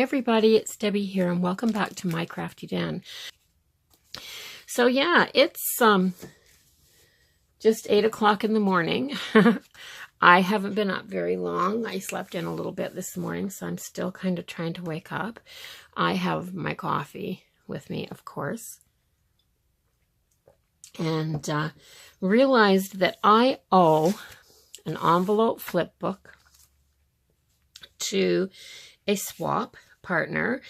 Hi everybody, it's Debbie here and welcome back to My Crafty Den. So yeah, it's just 8 o'clock in the morning. I haven't been up very long. I slept in a little bit this morning, so I'm still kind of trying to wake up. I have my coffee with me, of course. And realized that I owe an envelope flip book to a swap partner,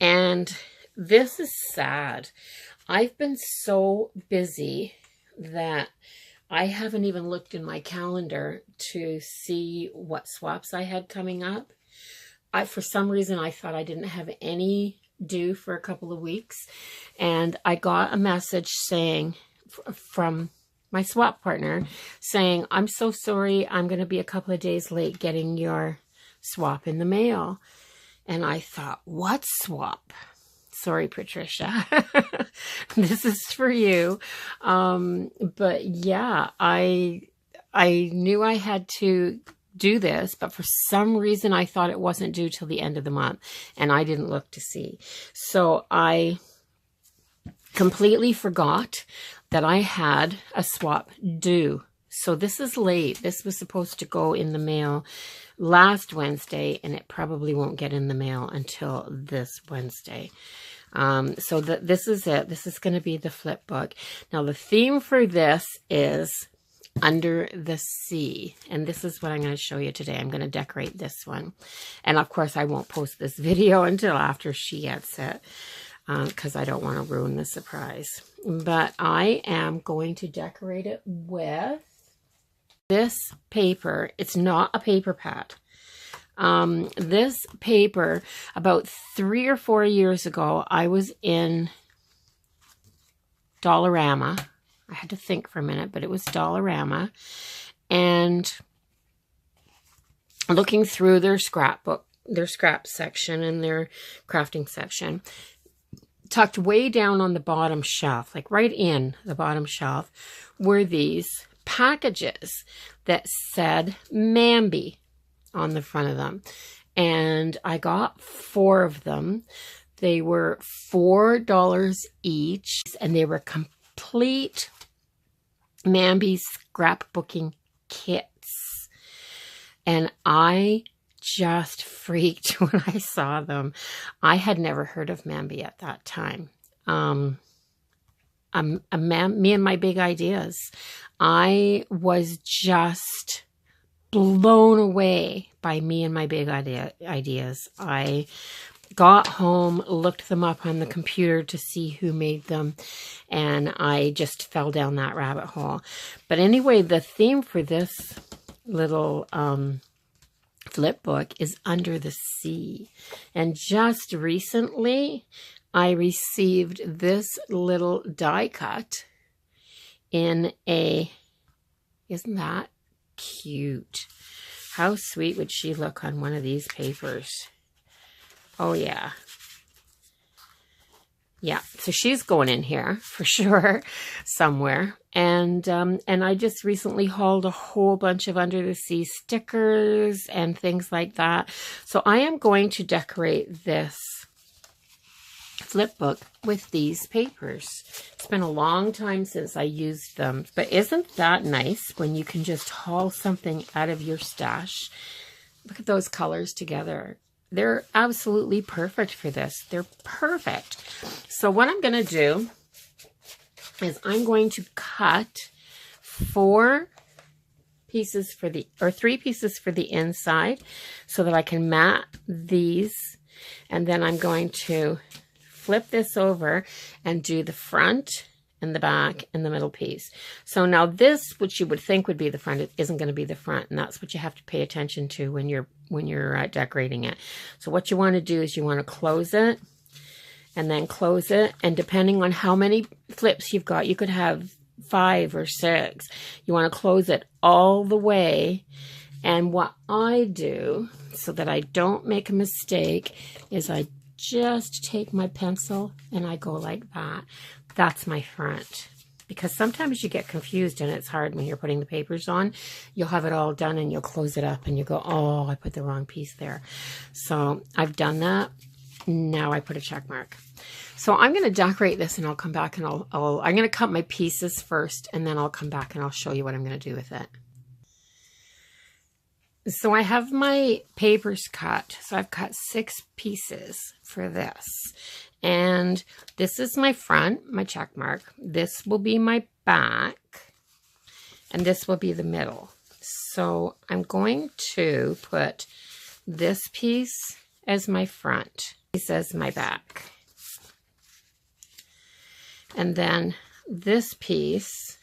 and this is sad. I've been so busy that I haven't even looked in my calendar to see what swaps I had coming up. For some reason, I thought I didn't have any due for a couple of weeks, and I got a message saying from my swap partner saying, "I'm so sorry, I'm going to be a couple of days late getting your swap in the mail." And I thought, what swap? Sorry, Patricia. This is for you. But yeah, I knew I had to do this, but for some reason I thought it wasn't due till the end of the month, and I didn't look to see. So I completely forgot that I had a swap due. So this is late. This was supposed to go in the mail last Wednesday, and it probably won't get in the mail until this Wednesday. So this is it. This is going to be the flip book. Now, the theme for this is Under the Sea, and this is what I'm going to show you today. I'm going to decorate this one. And, of course, I won't post this video until after she gets it, because I don't want to ruin the surprise. But I am going to decorate it with this paper. It's not a paper pad. This paper, about 3 or 4 years ago, I was in Dollarama. I had to think for a minute, but it was Dollarama. And looking through their scrapbook, their scrap section and their crafting section, tucked way down on the bottom shelf, like right in the bottom shelf, were these packages that said Mambi on the front of them. And I got 4 of them. They were $4 each, and they were complete Mambi scrapbooking kits. And I just freaked when I saw them. I had never heard of Mambi at that time. Me and my big ideas. I was just blown away by me and my big ideas. I got home, looked them up on the computer to see who made them, and I just fell down that rabbit hole. But anyway, the theme for this little flip book is Under the Sea. And just recently, I received this little die cut in a, isn't that cute? How sweet would she look on one of these papers? Oh yeah. Yeah, so she's going in here for sure somewhere. And I just recently hauled a whole bunch of Under the Sea stickers and things like that. So I am going to decorate this flip book with these papers. It's been a long time since I used them, but isn't that nice when you can just haul something out of your stash? Look at those colors together. They're absolutely perfect for this. They're perfect. So what I'm going to do is I'm going to cut 3 pieces for the inside so that I can mat these, and then I'm going to flip this over and do the front and the back and the middle piece. So now this, which you would think would be the front, it isn't going to be the front, and that's what you have to pay attention to when you're decorating it. So what you want to do is you want to close it and then close it, and depending on how many flips you've got, you could have 5 or 6. You want to close it all the way. And what I do, so that I don't make a mistake, is I just take my pencil and I go like that. That's my front. Because sometimes you get confused and it's hard when you're putting the papers on. You'll have it all done and you'll close it up and you go, oh, I put the wrong piece there. So I've done that. Now I put a check mark. So I'm going to decorate this and I'll come back and I'm going to cut my pieces first and then I'll come back and I'll show you what I'm going to do with it. So I have my papers cut. So I've cut 6 pieces for this. And this is my front, my check mark. This will be my back. And this will be the middle. So I'm going to put this piece as my front. This as my back. And then this piece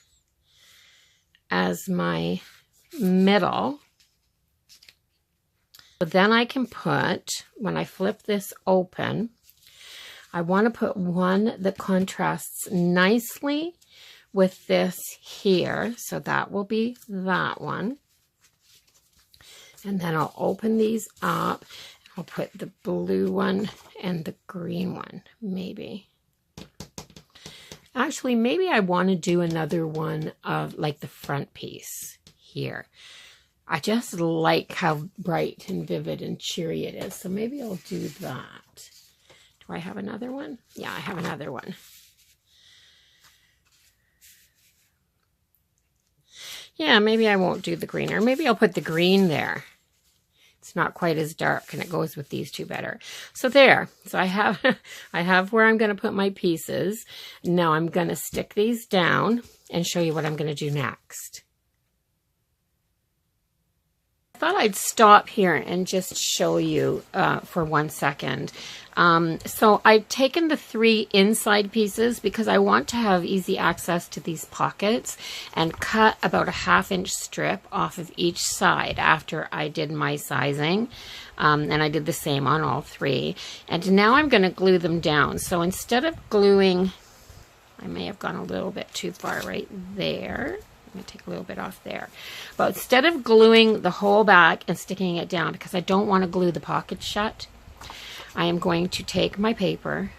as my middle. But then I can put, when I flip this open, I want to put one that contrasts nicely with this here. So that will be that one. And then I'll open these up. I'll put the blue one and the green one, maybe. Actually, maybe I want to do another one of like the front piece here. I just like how bright and vivid and cheery it is. So maybe I'll do that. Do I have another one? Yeah, I have another one. Yeah, maybe I won't do the green, or maybe I'll put the green there. It's not quite as dark and it goes with these two better. So there. So I have where I'm going to put my pieces. Now I'm going to stick these down and show you what I'm going to do next. I thought I'd stop here and just show you for 1 second. So I've taken the 3 inside pieces because I want to have easy access to these pockets, and cut about a 1/2 inch strip off of each side after I did my sizing. And I did the same on all 3. And now I'm going to glue them down. So instead of gluing, I may have gone a little bit too far right there. I'm going to take a little bit off there. But instead of gluing the whole back and sticking it down, because I don't want to glue the pocket shut, I am going to take my paper,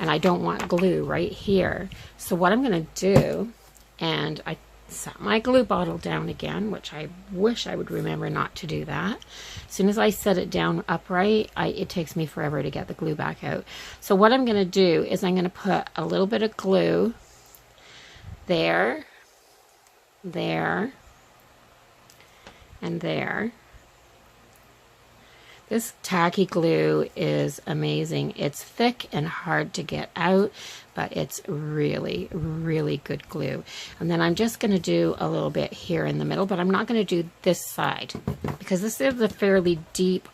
and I don't want glue right here. So what I'm going to do, and I set my glue bottle down again, which I wish I would remember not to do that. As soon as I set it down upright, it takes me forever to get the glue back out. So what I'm going to do is I'm going to put a little bit of glue there, there, and there. This tacky glue is amazing. It's thick and hard to get out, but it's really, really good glue. And then I'm just going to do a little bit here in the middle, but I'm not going to do this side because this is a fairly deep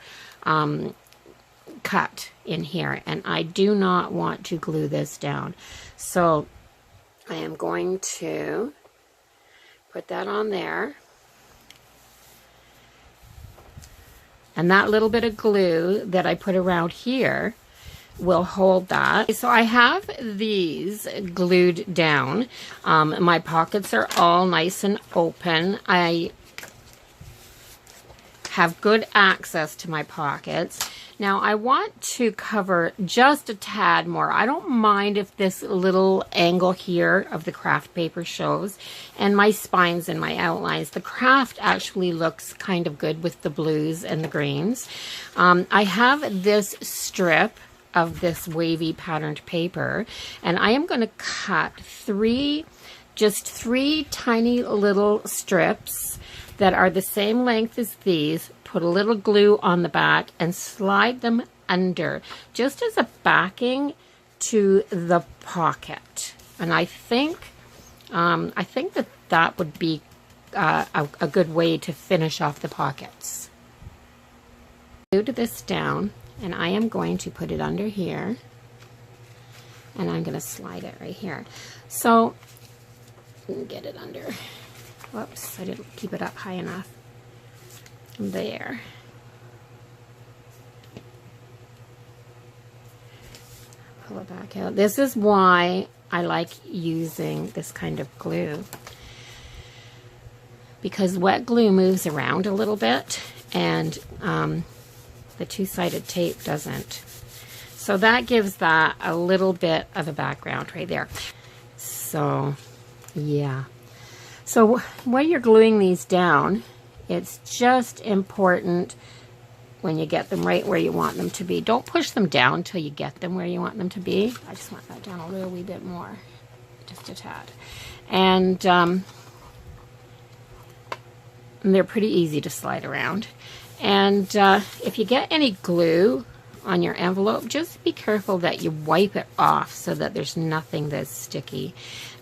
cut in here, and I do not want to glue this down. So I am going to put that on there. And that little bit of glue that I put around here will hold that. So I have these glued down. My pockets are all nice and open. I have good access to my pockets. Now I want to cover just a tad more. I don't mind if this little angle here of the craft paper shows, and my spines and my outlines. The craft actually looks kind of good with the blues and the greens. I have this strip of this wavy patterned paper, and I am going to cut just three tiny little strips that are the same length as these, put a little glue on the back and slide them under just as a backing to the pocket. And I think that would be a good way to finish off the pockets. Glue this down, and I am going to put it under here, and I'm going to slide it right here. So get it under. Whoops, I didn't keep it up high enough. There. Pull it back out. This is why I like using this kind of glue, because wet glue moves around a little bit, and the two-sided tape doesn't. So that gives that a little bit of a background right there. So, yeah. So when you're gluing these down, it's just important when you get them right where you want them to be. Don't push them down till you get them where you want them to be. I just want that down a little wee bit more, just a tad. And they're pretty easy to slide around. And if you get any glue on your envelope, just be careful that you wipe it off so that there's nothing that's sticky,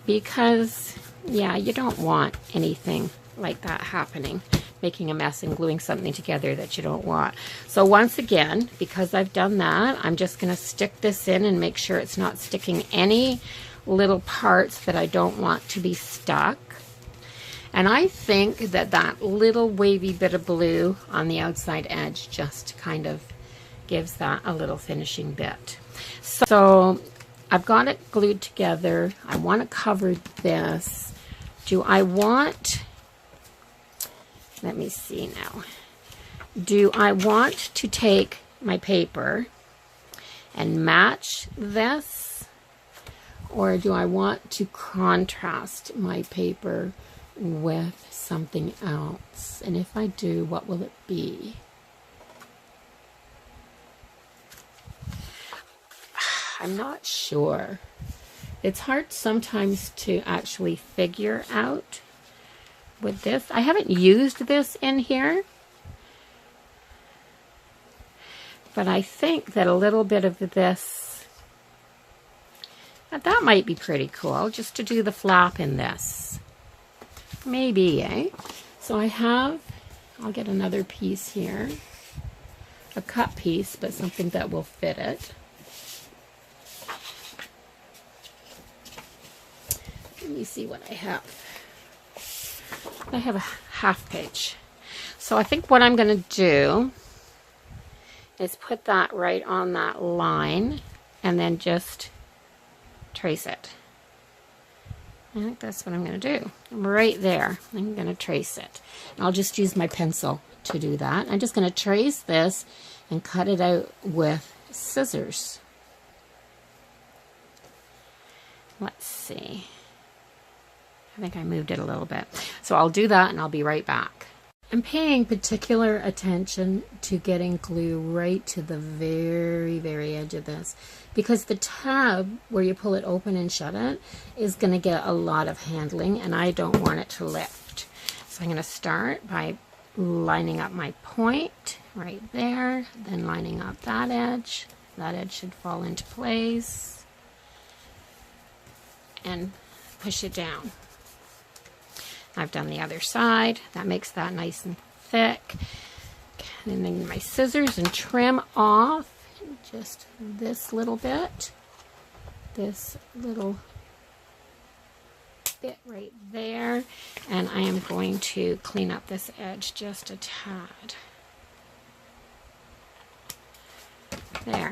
because yeah, you don't want anything like that happening, making a mess and gluing something together that you don't want. So once again, because I've done that, I'm just going to stick this in and make sure it's not sticking any little parts that I don't want to be stuck. And I think that that little wavy bit of blue on the outside edge just kind of gives that a little finishing bit. So I've got it glued together. I want to cover this. Do I want, let me see now. Do I want to take my paper and match this, or do I want to contrast my paper with something else? And if I do, what will it be? I'm not sure. It's hard sometimes to actually figure out with this. I haven't used this in here, but I think that a little bit of this, that might be pretty cool, just to do the flap in this. Maybe, eh? So I'll get another piece here. A cut piece, but something that will fit it. Let me see what I have. I have a half page. So I think what I'm going to do is put that right on that line and then just trace it. I think that's what I'm going to do. Right there, I'm going to trace it. And I'll just use my pencil to do that. I'm just going to trace this and cut it out with scissors. Let's see. I think I moved it a little bit. So I'll do that and I'll be right back. I'm paying particular attention to getting glue right to the very, very edge of this, because the tab where you pull it open and shut it is going to get a lot of handling, and I don't want it to lift. So I'm going to start by lining up my point right there, then lining up that edge. That edge should fall into place, and push it down. I've done the other side. That makes that nice and thick. And then my scissors and trim off just this little bit. This little bit right there. And I am going to clean up this edge just a tad. There.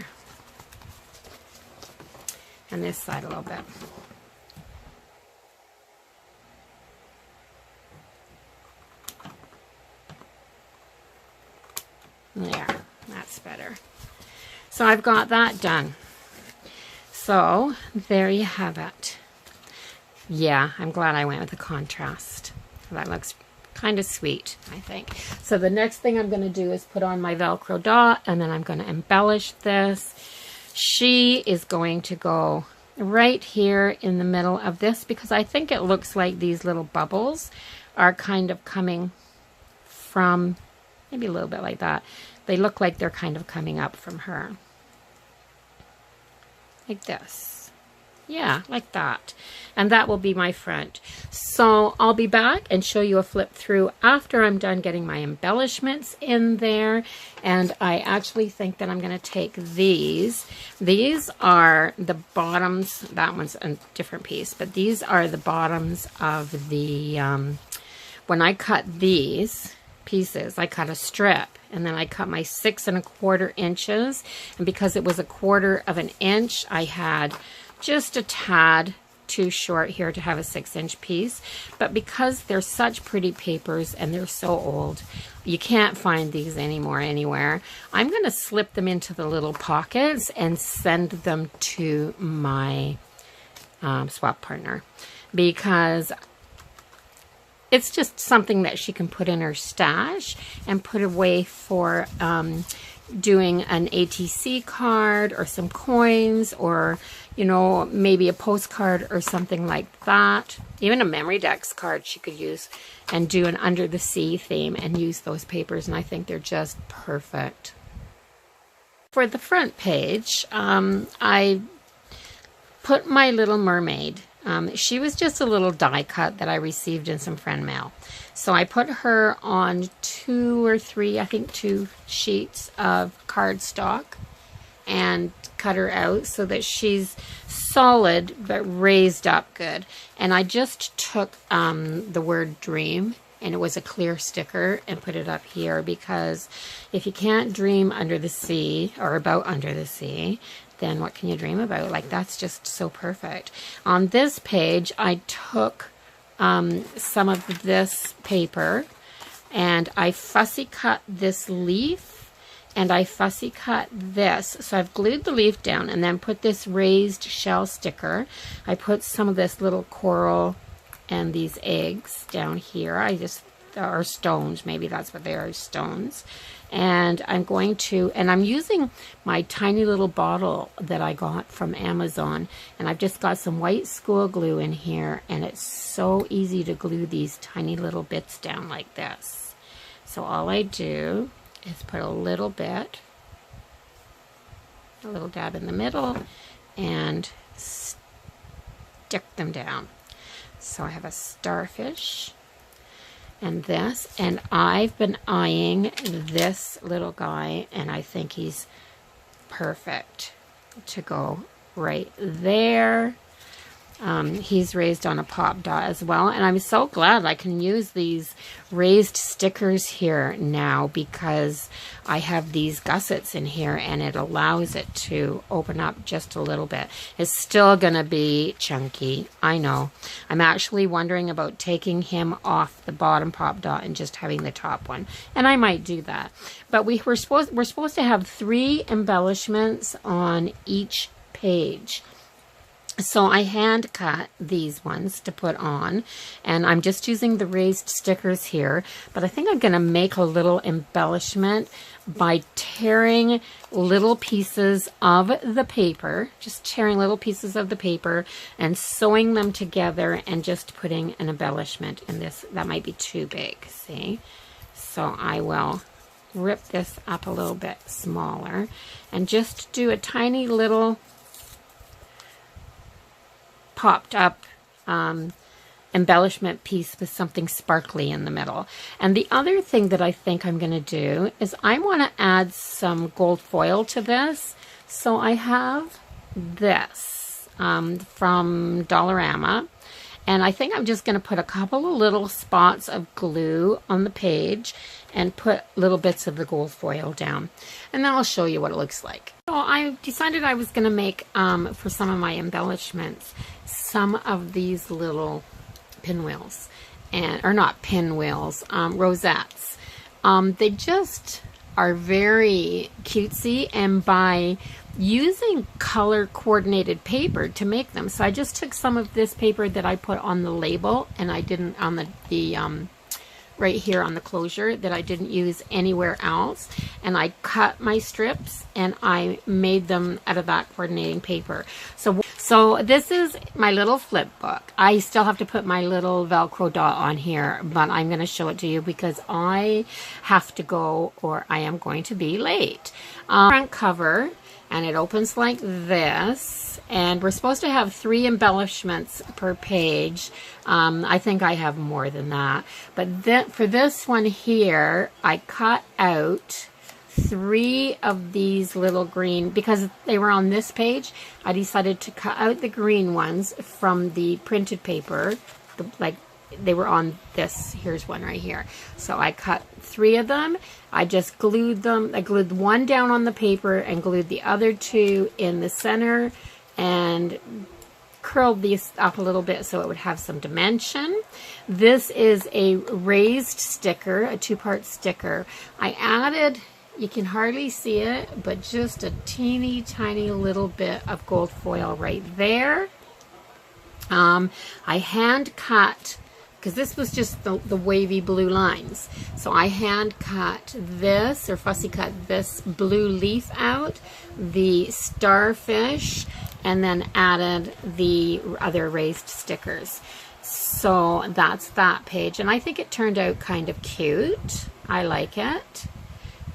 And this side a little bit. There, that's better. So I've got that done. So there you have it. Yeah, I'm glad I went with the contrast. That looks kind of sweet, I think. So the next thing I'm going to do is put on my Velcro dot, and then I'm going to embellish this. She is going to go right here in the middle of this, because I think it looks like these little bubbles are kind of coming from, maybe a little bit like that. They look like they're kind of coming up from her. Like this. Yeah, like that. And that will be my front. So I'll be back and show you a flip through after I'm done getting my embellishments in there. And I actually think that I'm going to take these. These are the bottoms. That one's a different piece. But these are the bottoms of the, when I cut these pieces, I cut a strip, and then I cut my 6 1/4 inches, and because it was 1/4 of an inch, I had just a tad too short here to have a 6-inch piece. But because they're such pretty papers and they're so old, you can't find these anymore anywhere, I'm going to slip them into the little pockets and send them to my swap partner, because it's just something that she can put in her stash and put away for doing an ATC card or some coins, or, you know, maybe a postcard or something like that. Even a Memorydex card she could use and do an Under the Sea theme and use those papers, and I think they're just perfect. For the front page, I put My Little Mermaid. She was just a little die cut that I received in some friend mail. So I put her on 2 or 3, I think 2 sheets of cardstock and cut her out so that she's solid but raised up good. And I just took the word dream, and it was a clear sticker, and put it up here, because if you can't dream under the sea or about under the sea, then what can you dream about? Like, that's just so perfect. On this page, I took some of this paper and I fussy cut this leaf, and I fussy cut this. So I've glued the leaf down and then put this raised shell sticker. I put some of this little coral and these eggs down here. Or stones, maybe that's what they are, stones. And I'm using my tiny little bottle that I got from Amazon, and I've just got some white school glue in here, and it's so easy to glue these tiny little bits down like this. So all I do is put a little dab in the middle, and stick them down. So I have a starfish and this, and I've been eyeing this little guy, and I think he's perfect to go right there. He's raised on a pop dot as well, and I'm so glad I can use these raised stickers here now, because I have these gussets in here and it allows it to open up just a little bit. It's still gonna be chunky, I know. I'm actually wondering about taking him off the bottom pop dot and just having the top one, and I might do that. But we're supposed to have 3 embellishments on each page. So I hand cut these ones to put on, and I'm just using the raised stickers here, but I think I'm going to make a little embellishment by tearing little pieces of the paper, just tearing little pieces of the paper and sewing them together and just putting an embellishment in this. That might be too big, see? So I will rip this up a little bit smaller and just do a tiny little popped up embellishment piece with something sparkly in the middle. And the other thing that I think I'm going to do is I want to add some gold foil to this. So I have this from Dollarama, and I think I'm just going to put a couple of little spots of glue on the page and put little bits of the gold foil down, and then I'll show you what it looks like. So I decided I was going to make, for some of my embellishments, some of these little pinwheels, or not pinwheels, rosettes. They just are very cutesy, and by using color coordinated paper to make them. So I just took some of this paper that I put on the label, and I didn't on the right here on the closure, that I didn't use anywhere else, and I cut my strips and I made them out of that coordinating paper. So this is my little flip book. I still have to put my little Velcro dot on here, but I'm going to show it to you because I have to go or I am going to be late. Front cover, and it opens like this, and we're supposed to have 3 embellishments per page. I think I have more than that, but for this one here, I cut out 3 of these little green, because they were on this page. I decided to cut out the green ones from the printed paper, like they were on this. Here's one right here. So I cut 3 of them. I just glued them. I glued one down on the paper and glued the other 2 in the center and curled these up a little bit so it would have some dimension. This is a raised sticker, a 2-part sticker. I added, you can hardly see it, but just a teeny tiny little bit of gold foil right there. I hand cut because this was just the wavy blue lines. So I hand cut this, or fussy cut this blue leaf out, the starfish, and then added the other raised stickers. So that's that page, and I think it turned out kind of cute. I like it.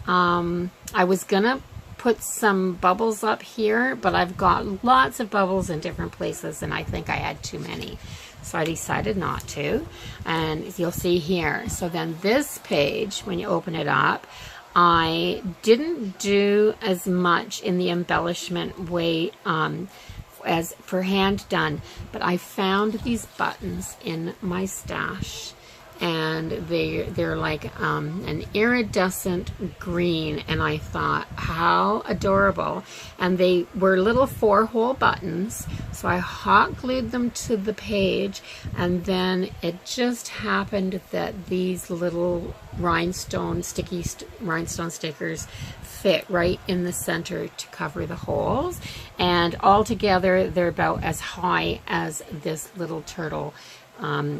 I was gonna put some bubbles up here, but I've got lots of bubbles in different places, and I think I had too many. So I decided not to, and you'll see here. So then this page, when you open it up, I didn't do as much in the embellishment way as for hand done, but I found these buttons in my stash, and they're like an iridescent green, and I thought, how adorable. And they were little 4-hole buttons, so I hot glued them to the page, and then it just happened that these little rhinestone rhinestone stickers fit right in the center to cover the holes, and all together they're about as high as this little turtle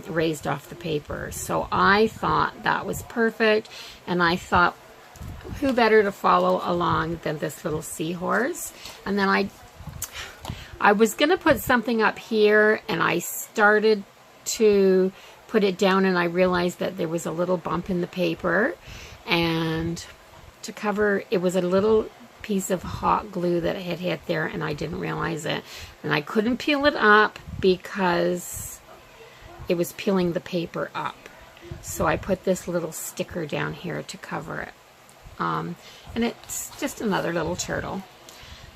raised off the paper. So I thought that was perfect, and I thought, who better to follow along than this little seahorse? And then I was gonna put something up here, and I started to put it down, and I realized that there was a little bump in the paper, and to cover, it was a little piece of hot glue that had hit there, and I didn't realize it, and I couldn't peel it up because it was peeling the paper up. So I put this little sticker down here to cover it. And it's just another little turtle.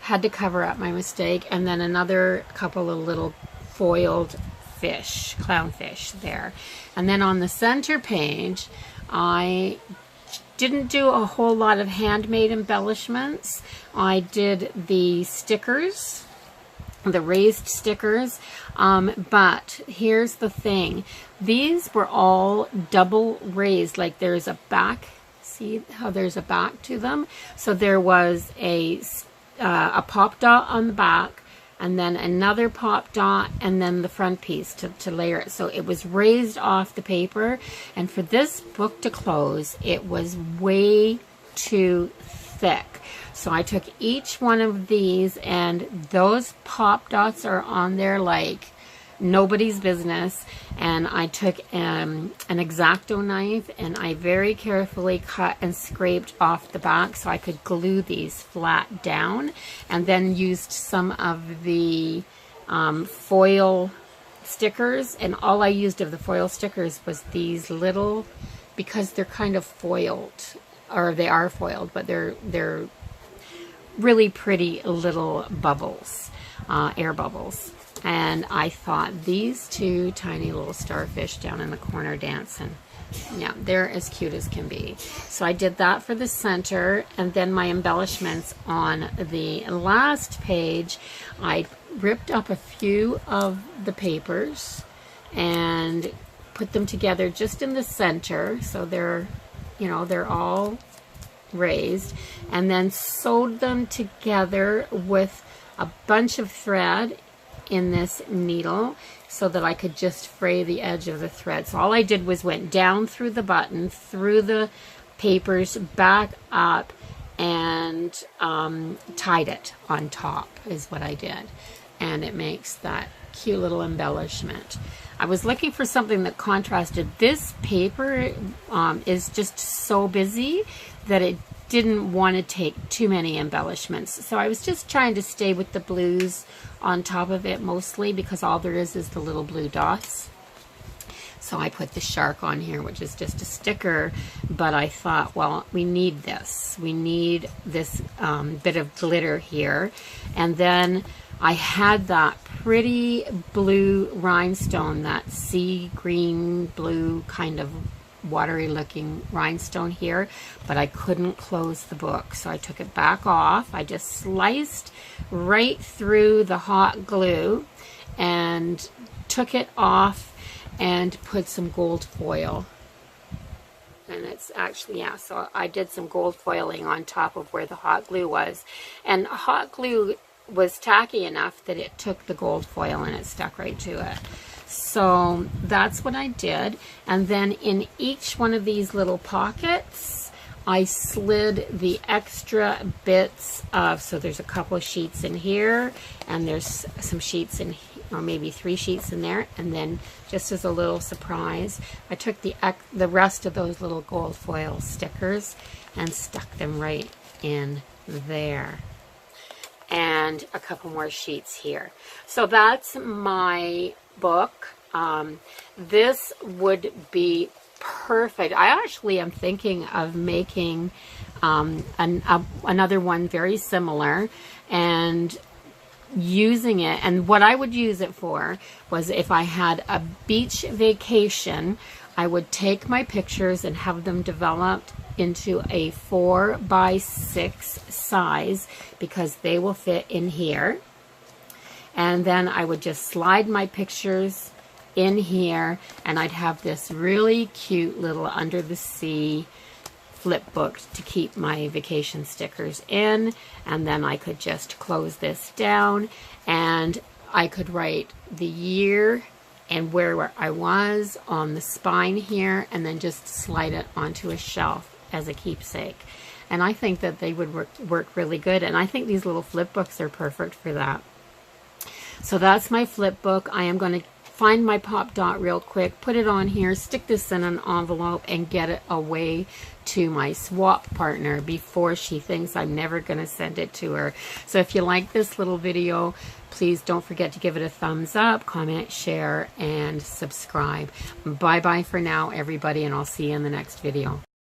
Had to cover up my mistake. And then another couple of little foiled fish, clownfish there. And then on the center page, I didn't do a whole lot of handmade embellishments. I did the stickers, the raised stickers, but here's the thing, these were all double raised, like there's a back, see how there's a back to them? So there was a pop dot on the back, and then another pop dot, and then the front piece to layer it. So it was raised off the paper, and for this book to close, it was way too thick. So I took each one of these, and those pop dots are on there like nobody's business. And I took an X-Acto knife, and I very carefully cut and scraped off the back so I could glue these flat down, and then used some of the foil stickers. And all I used of the foil stickers was these little, because they're kind of foiled, or they are foiled, but they're really pretty little bubbles, air bubbles. And I thought these two tiny little starfish down in the corner dancing, yeah, they're as cute as can be. So I did that for the center, and then my embellishments on the last page, I ripped up a few of the papers and put them together just in the center, so they're, you know, they're all raised, and then sewed them together with a bunch of thread in this needle so that I could just fray the edge of the thread. So all I did was went down through the button, through the papers, back up, and tied it on top is what I did. And it makes that cute little embellishment. I was looking for something that contrasted. This paper is just so busy that it didn't want to take too many embellishments. So I was just trying to stay with the blues on top of it mostly, because all there is the little blue dots. So I put the shark on here, which is just a sticker, but I thought, well, we need this. We need this bit of glitter here. And then I had that pretty blue rhinestone, that sea green blue kind of watery looking rhinestone here, but I couldn't close the book, so I took it back off. I just sliced right through the hot glue and took it off and put some gold foil. And it's actually, yeah, so I did some gold foiling on top of where the hot glue was, and hot glue was tacky enough that it took the gold foil and it stuck right to it. So that's what I did. And then in each one of these little pockets, I slid the extra bits of, so there's a couple of sheets in here, and there's some sheets in, or maybe 3 sheets in there. And then just as a little surprise, I took the rest of those little gold foil stickers and stuck them right in there. And a couple more sheets here. So that's my book. This would be perfect. I actually am thinking of making another one very similar and using it. And what I would use it for was if I had a beach vacation, I would take my pictures and have them developed into a 4x6 size, because they will fit in here. And then I would just slide my pictures in here, and I'd have this really cute little under the sea flip book to keep my vacation stickers in. And then I could just close this down, and I could write the year and where I was on the spine here, and then just slide it onto a shelf as a keepsake. And I think that they would work really good, and I think these little flip books are perfect for that. So that's my flip book. I am going to find my Pop Dot real quick, put it on here, stick this in an envelope, and get it away to my swap partner before she thinks I'm never going to send it to her. So if you like this little video, please don't forget to give it a thumbs up, comment, share, and subscribe. Bye-bye for now, everybody, and I'll see you in the next video.